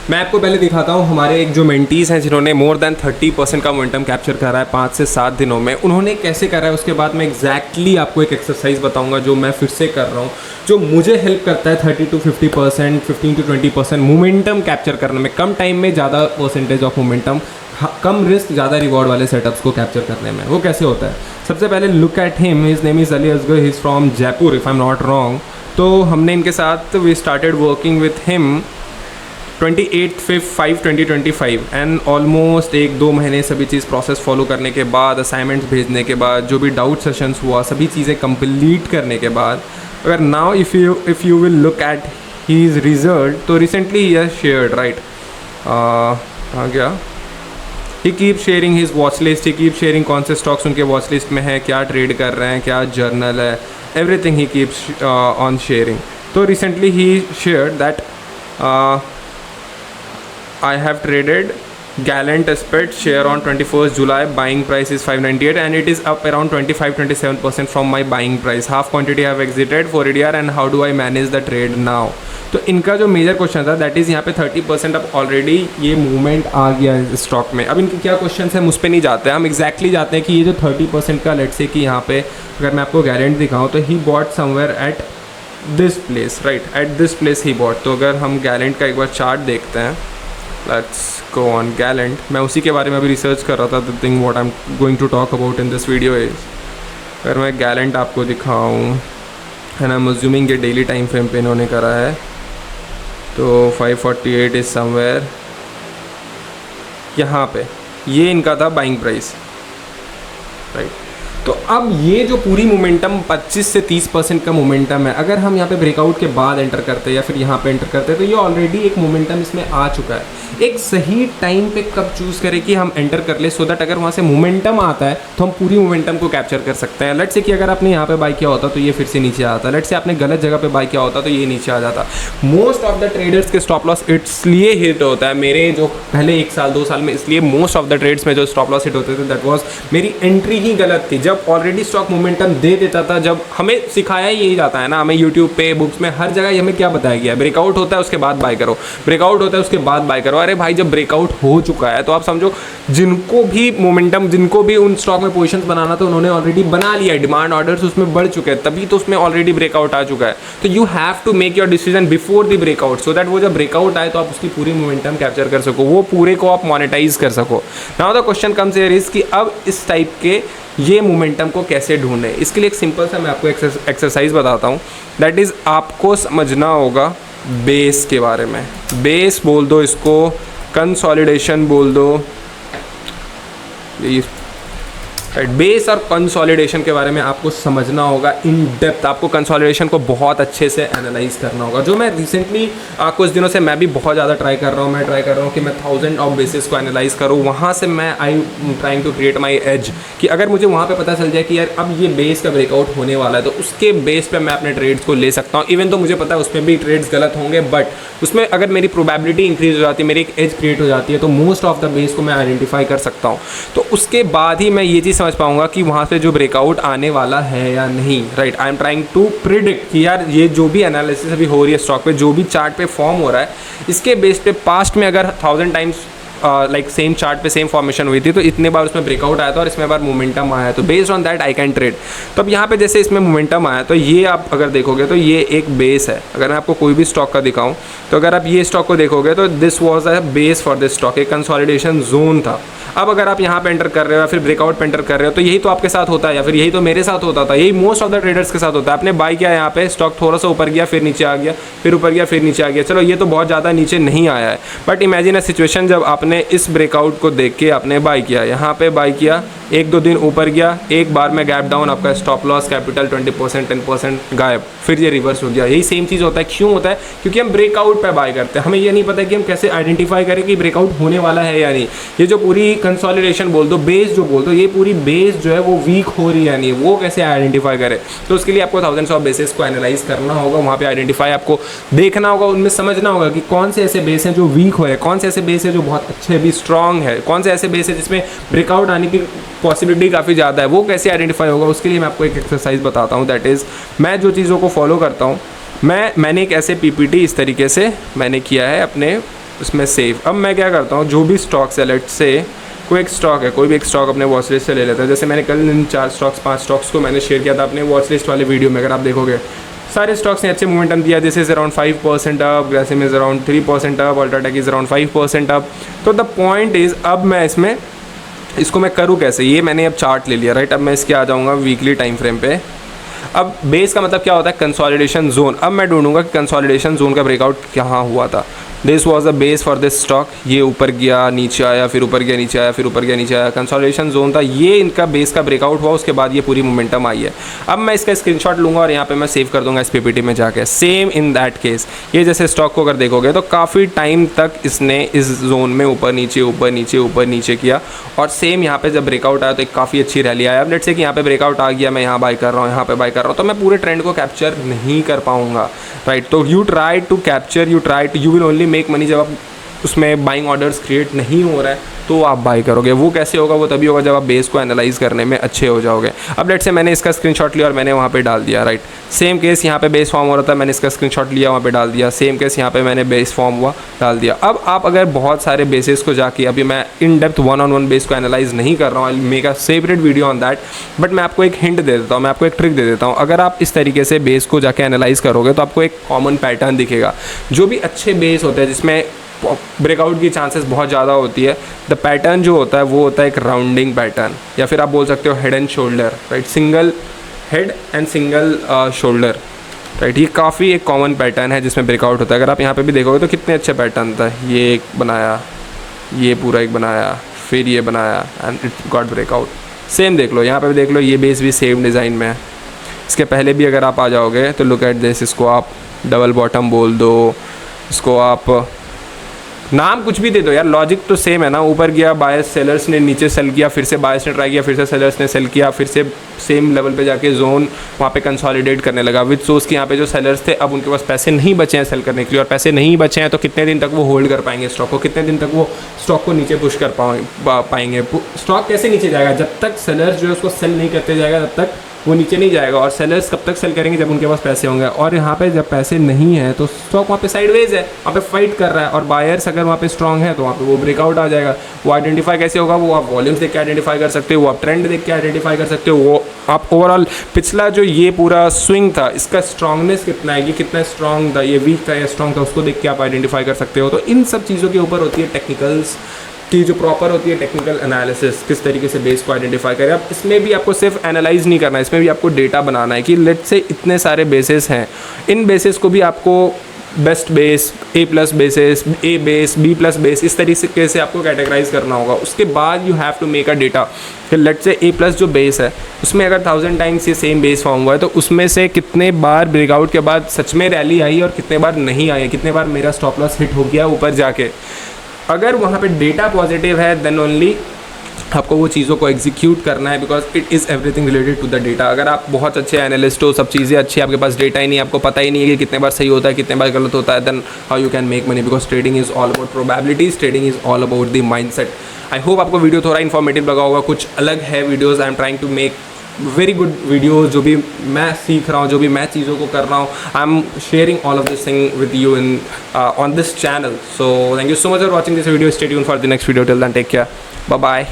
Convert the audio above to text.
मैं आपको पहले दिखाता हूँ हमारे एक जो मेंटीज़ हैं जिन्होंने मोर देन 30% का मोमेंटम कैप्चर करा है 5 से 7 दिनों में, उन्होंने कैसे करा है। उसके बाद मैं एग्जैक्टली आपको एक एक्सरसाइज बताऊंगा जो मैं फिर से कर रहा हूँ, जो मुझे हेल्प करता है 30 to 50%, 15 to 20% मोमेंटम कैप्चर करने में, कम टाइम में ज़्यादा परसेंटेज ऑफ मोमेंटम, कम रिस्क ज़्यादा रिवॉर्ड वाले सेटअप्स को कैप्चर करने में। वो कैसे होता है, सबसे पहले look at him, his name is Ali Asgar, he is from Jaipur if I am not wrong. तो हमने इनके साथ we started working with him 28/5/2025 and almost 1-2 महीने सभी चीज़ प्रोसेस फॉलो करने के बाद, असाइनमेंट्स भेजने के बाद, जो भी डाउट सेशंस हुआ, सभी चीज़ें कंप्लीट करने के बाद, अगर now if you will look at his result, तो recently he has shared right आ गया, he keep sharing his watch list, he keep sharing कौन से स्टॉक्स उनके वॉच लिस्ट में है, क्या ट्रेड कर रहे हैं, क्या जर्नल है, everything he keeps on sharing. तो recently he shared that I have traded Gallant Aspect share on 21st July. Buying price is 598 and it is up around 25-27% from my buying price. Half quantity I have exited for ADR and how do I manage the trade now? तो इनका जो major question था that is यहाँ पे 30% अब already ये movement आ गया है स्टॉक में। अब इनके क्या क्वेश्चन है, उस पर नहीं जाते हैं हम, एग्जैक्टली जाते हैं कि ये जो 30% का लेट्स से कि यहाँ पे अगर मैं आपको गारंट दिखाऊँ तो he bought somewhere at this place right, at this place he bought. तो अगर हम गैलेंट का एक बार चार्ट देखते हैं, लेट्स गो ऑन गैलेंट। मैं उसी के बारे में अभी रिसर्च कर रहा था, the thing what I am going to talk about in this video is, अगर मैं गैलेंट आपको दिखाऊँ एंड आई एम अज्यूमिंग ये डेली टाइम फ्रेम पे इन्होंने करा है, तो 548 इज समवेयर यहाँ पे, ये इनका था बाइंग प्राइस राइट। तो अब ये जो पूरी मोमेंटम 25 से 30% का मोमेंटम है, अगर हम यहाँ पे ब्रेकआउट के बाद एंटर करते हैं या फिर यहाँ पे एंटर करते हैं, तो ये ऑलरेडी एक मोमेंटम इसमें आ चुका है। एक सही टाइम पे कब चूज़ करें कि हम एंटर कर ले, सो दैट अगर वहाँ से मोमेंटम आता है तो हम पूरी मोमेंटम को कैप्चर कर सकते हैं। लेट्स से कि अगर आपने यहाँ पे बाय किया होता तो ये फिर से नीचे आता, लेट्स से आपने गलत जगह पे बाय किया होता तो ये नीचे आ जाता। मोस्ट ऑफ द ट्रेडर्स के स्टॉप लॉस इसलिए हिट होता है, मेरे जो पहले 1 साल 2 साल में, इसलिए मोस्ट ऑफ द ट्रेड्स में जो स्टॉप लॉस हिट होते थे दैट वाज मेरी एंट्री ही गलत थी। जब ऑलरेडी स्टॉक मोमेंटम दे देता था, जब हमें सिखाया यही जाता है ना, हमें यूट्यूब पे, बुक्स में, हर जगह हमें क्या बताया गया है, ब्रेकआउट होता है उसके बाद बाय करो, ब्रेकआउट होता है उसके बाद बाय करो। अरे भाई जब ब्रेकआउट हो चुका है तो आप समझो जिनको भी मोमेंटम, जिनको भी उन स्टॉक में पोजीशंस बनाना था उन्होंने ऑलरेडी बना लिया है, डिमांड ऑर्डर्स उसमें बढ़ चुके हैं, तभी तो उसमें ऑलरेडी ब्रेकआउट आ चुका है। तो you have to make your decision before the breakout, so that वो जब ब्रेकआउट आए तो आप उसकी पूरी मोमेंटम कैप्चर कर सको, वो पूरे को आप मोनेटाइज कर सको। Now the question comes here is कि अब इस टाइप के ये मोमेंटम को कैसे ढूंढें। इसके लिए एक सिंपल सा मैं आपको एक्सरसाइज बताता हूँ, दैट इज़ आपको समझना होगा बेस के बारे में। बेस बोल दो इसको, कंसोलिडेशन बोल दो, बेस और कंसोलिडेशन के बारे में आपको समझना होगा इन डेप्थ। आपको कंसोलिडेशन को बहुत अच्छे से एनालाइज करना होगा, जो मैं रिसेंटली कुछ दिनों से मैं भी बहुत ज़्यादा ट्राई कर रहा हूँ। मैं ट्राई कर रहा हूँ कि मैं 1000 ऑफ बेसिस को एनालाइज करूँ, वहाँ से मैं I trying to create my edge, कि अगर मुझे वहाँ पे पता चल जाए कि यार अब ये बेस का ब्रेकआउट होने वाला है तो उसके बेस पे मैं अपने ट्रेड्स को ले सकता हूँ। इवन तो मुझे पता है उसमें भी ट्रेड्स गलत होंगे, बट उसमें अगर मेरी प्रोबेबिलिटी इंक्रीज हो जाती है, मेरी एक एज क्रिएट हो जाती है, तो मोस्ट ऑफ द बेस को मैं आइडेंटिफाई कर सकता हूँ। तो उसके बाद ही मैं ये चीज़ समझ पाऊंगा कि वहाँ से जो ब्रेकआउट आने वाला है या नहीं right. I am trying to predict कि यार ये जो भी एनालिसिस अभी हो रही है स्टॉक पे, जो भी चार्ट पे फॉर्म हो रहा है, इसके बेस पे पास्ट में अगर 1000 टाइम्स लाइक सेम चार्ट पे सेम फॉर्मेशन हुई थी तो इतने बार उसमें ब्रेकआउट आया था और इसमें बार मोमेंटम आया, तो based on that I can trade. तो अब यहाँ पे जैसे इसमें मोमेंटम आया तो ये आप अगर देखोगे तो ये एक बेस है। अगर मैं आपको कोई भी स्टॉक का दिखाऊं तो अगर आप ये स्टॉक को देखोगे तो this was a base for this stock, एक कंसोलिडेशन जोन था। अब अगर आप यहाँ पे एंटर कर रहे हो या फिर ब्रेकआउट पे एंटर कर रहे हो तो यही तो आपके साथ होता है, या फिर यही तो मेरे साथ होता था, यही मोस्ट ऑफ द ट्रेडर्स के साथ होता है। आपने बाय किया यहाँ पे, स्टॉक थोड़ा सा ऊपर गया, फिर नीचे आ गया, फिर ऊपर गया, फिर नीचे आ गया। चलो ये तो बहुत ज़्यादा नीचे नहीं आया है, बट इमेजिन अ सिचुएशन जब आपने इस ब्रेकआउट को देख के आपने बाय किया, यहाँ पे बाय किया, 1-2 दिन ऊपर गया, एक बार में गैप डाउन, आपका स्टॉप लॉस कैपिटल 20% 10% गायब, फिर ये रिवर्स हो गया। यही सेम चीज़ होता है। क्यों होता है? क्योंकि हम ब्रेकआउट पे बाय करते हैं, हमें ये नहीं पता कि हम कैसे आइडेंटिफाई करें कि ब्रेकआउट होने वाला है या नहीं। ये जो पूरी कंसोलिडेशन बोल दो, बेस जो बोल दो, ये पूरी बेस जो है वो वीक हो रही है नहीं, वो कैसे आइडेंटिफाई करें। तो उसके लिए आपको थाउजेंड्स ऑफ बेसिस को एनालाइज करना होगा, वहाँ पे आइडेंटिफाई आपको देखना होगा, उनमें समझना होगा कि कौन से ऐसे बेस हैं जो वीक हो रहे हैं, कौन से ऐसे बेस है जो बहुत अच्छे भी स्ट्रॉन्ग है, कौन से ऐसे बेस है जिसमें ब्रेकआउट आने की पॉसिबिलिटी काफ़ी ज़्यादा है, वो कैसे आइडेंटिफाई होगा। उसके लिए मैं आपको एक एक्सरसाइज बताता हूँ, दैट इज़ मैं जो चीज़ों को फॉलो करता हूँ, मैंने एक ऐसे पीपीटी इस तरीके से मैंने किया है अपने उसमें सेव। अब मैं क्या करता हूँ, जो भी स्टॉक है, लेट से कोई एक स्टॉक है, कोई भी एक स्टॉक अपने वॉच लिस्ट से ले लेता है। जैसे मैंने कल इन 4 स्टॉक्स 5 स्टॉक्स को मैंने शेयर किया था अपने वॉच लिस्ट वाले वीडियो में, अगर आप देखोगे सारे स्टॉक्स ने अच्छे मोमेंटम दिया। This is around 5% up, Grasim is around 3% up, UltraTech is around 5% up. तो द पॉइंट इज़, अब मैं इसको मैं करूँ कैसे, ये मैंने अब चार्ट ले लिया, राइट। अब मैं इसके आ जाऊँगा वीकली टाइम फ्रेम पे। अब बेस का मतलब क्या होता है, कंसोलिडेशन जोन। अब मैं ढूंढूंगा कि कंसोलिडेशन जोन का ब्रेकआउट कहाँ हुआ था। This was the base for this stock. ये ऊपर गया, नीचे आया, फिर ऊपर गया, नीचे आया, फिर ऊपर गया, नीचे आया, कंसोलिडेशन जोन था। ये इनका बेस का ब्रेकआउट हुआ, उसके बाद ये पूरी मोमेंटम आई है। अब मैं इसका स्क्रीनशॉट लूँगा और यहाँ पे मैं सेव कर दूंगा इस पीपीटी में जाके। सेम इन दैट केस, ये जैसे स्टॉक को अगर देखोगे तो काफ़ी टाइम तक इसने इस जोन में ऊपर नीचे ऊपर नीचे ऊपर नीचे किया, और सेम यहाँ पे जब ब्रेकआउट आया तो एक काफ़ी अच्छी रैली आया। अब लेट्स से कि यहाँ पे ब्रेकआउट आ गया, मैं यहाँ बाय कर रहा हूँ, यहाँ पे बाय कर रहा हूँ, तो मैं पूरे ट्रेंड को कैप्चर नहीं कर पाऊंगा, राइट। तो you try to capture, you will only make money जब आप उसमें बाइंग ऑर्डर्स क्रिएट नहीं हो रहा है तो आप बाई करोगे। वो कैसे होगा, वो तभी होगा जब आप बेस को एनालाइज करने में अच्छे हो जाओगे। अब लेट्स से मैंने इसका स्क्रीनशॉट लिया और मैंने वहाँ पे डाल दिया, राइट। सेम केस यहाँ पे बेस फॉर्म हो रहा था, मैंने इसका स्क्रीनशॉट लिया, वहाँ पे डाल दिया। सेम केस यहाँ पे मैंने बेस फॉर्म हुआ, डाल दिया। अब आप अगर बहुत सारे बेसिस को जाके, अभी मैं इन डेप्थ 1-on-1 बेस को एनालाइज नहीं कर रहा हूँ, I make a separate video on that, but मैं आपको एक हिंट दे देता हूँ, मैं आपको एक ट्रिक दे देता हूँ। अगर आप इस तरीके से बेस को जाके एनालाइज करोगे तो आपको एक कॉमन पैटर्न दिखेगा। जो भी अच्छे बेस होते हैं जिसमें ब्रेकआउट की चांसेस बहुत ज़्यादा होती है, द पैटर्न जो होता है वो होता है एक राउंडिंग पैटर्न, या फिर आप बोल सकते हो head and shoulder, right. Single head and single shoulder, right. ये काफ़ी एक कॉमन पैटर्न है जिसमें ब्रेकआउट होता है। अगर आप यहाँ पे भी देखोगे तो कितने अच्छे पैटर्न था, ये एक बनाया, ये पूरा एक बनाया, फिर ये बनाया, and it got breakout. Same देख लो, यहाँ पे भी देख लो, ये बेस भी सेम डिज़ाइन में है। इसके पहले भी अगर आप आ जाओगे तो लुक एट दिस, इसको आप डबल बॉटम बोल दो, इसको आप नाम कुछ भी दे दो यार, लॉजिक तो सेम है ना। ऊपर गया, बायर्स सेलर्स ने नीचे सेल किया, फिर से बायर्स ने ट्राई किया, फिर से सेलर्स ने सेल किया, फिर से सेम लेवल पे जाके जोन वहाँ पे कंसोलिडेट करने लगा। विद सोर्स के यहाँ पे जो सेलर्स थे, अब उनके पास पैसे नहीं बचे हैं सेल करने के लिए, और पैसे नहीं बचे हैं तो कितने दिन तक वो होल्ड कर पाएंगे स्टॉक को, कितने दिन तक वो स्टॉक को नीचे पुश कर पाएंगे। स्टॉक कैसे नीचे जाएगा, जब तक सेलर्स जो है उसको सेल नहीं करते जाएगा तब तक वो नीचे नहीं जाएगा। और सेलर्स कब तक सेल करेंगे, जब उनके पास पैसे होंगे। और यहाँ पे जब पैसे नहीं है तो स्टॉक वहाँ पे साइडवेज है, वहाँ पे फाइट कर रहा है, और बायर्स अगर वहाँ पे स्ट्रांग है तो वहाँ पे वो ब्रेकआउट आ जाएगा। वो आइडेंटिफाई कैसे होगा, वो आप वॉल्यूम्स देख के आइडेंटिफाई कर सकते हो, वो आप ट्रेंड देख के आइडेंटिफाई कर सकते हो, वो आप ओवरऑल पिछला जो ये पूरा स्विंग था इसका स्ट्रांगनेस कितना है, ये कितना स्ट्रांग था, ये वीक था या स्ट्रांग था, उसको देख के आप आइडेंटिफाई कर सकते हो। तो इन सब चीज़ों के ऊपर होती है टेक्निकल्स की जो प्रॉपर होती है टेक्निकल एनालिसिस, किस तरीके से बेस को आइडेंटिफाई करें। अब इसमें भी आपको सिर्फ एनालाइज नहीं करना है, इसमें भी आपको डेटा बनाना है कि लेट्स से इतने सारे बेसिस हैं, इन बेसिस को भी आपको best base, A+ bases, A base, B+ base, इस तरीके से आपको कैटेगराइज करना होगा। उसके बाद you have to make a data कि लेट्स से A+ जो बेस है उसमें अगर 1000 टाइम्स ये सेम बेस फॉर्म हुआ है तो उसमें से कितने बार ब्रेकआउट के बाद सच में रैली आई और कितने बार नहीं आई, कितने बार मेरा स्टॉप लॉस हिट हो गया ऊपर जाके। अगर वहाँ पे डेटा पॉजिटिव है देन ओनली आपको वो चीज़ों को एग्जीक्यूट करना है, because it is everything related to the data. अगर आप बहुत अच्छे एनालिस्ट हो, सब चीज़ें अच्छी, आपके पास डेटा ही नहीं, आपको पता ही नहीं है कि कितने बार सही होता है कितने बार गलत होता है, then how you can make money, because trading is all about probabilities, trading is all about the mindset. I hope आपको वीडियो थोड़ा इन्फॉर्मेटिव लगा होगा, कुछ अलग है videos. I am trying to make very good videos, जो भी मैं सीख रहा हूँ, जो भी मैं चीज़ों को कर रहा हूँ, I am sharing all of this thing with you in on this channel. So thank you so much for watching this video, stay tuned for the next video, till then take care, bye bye.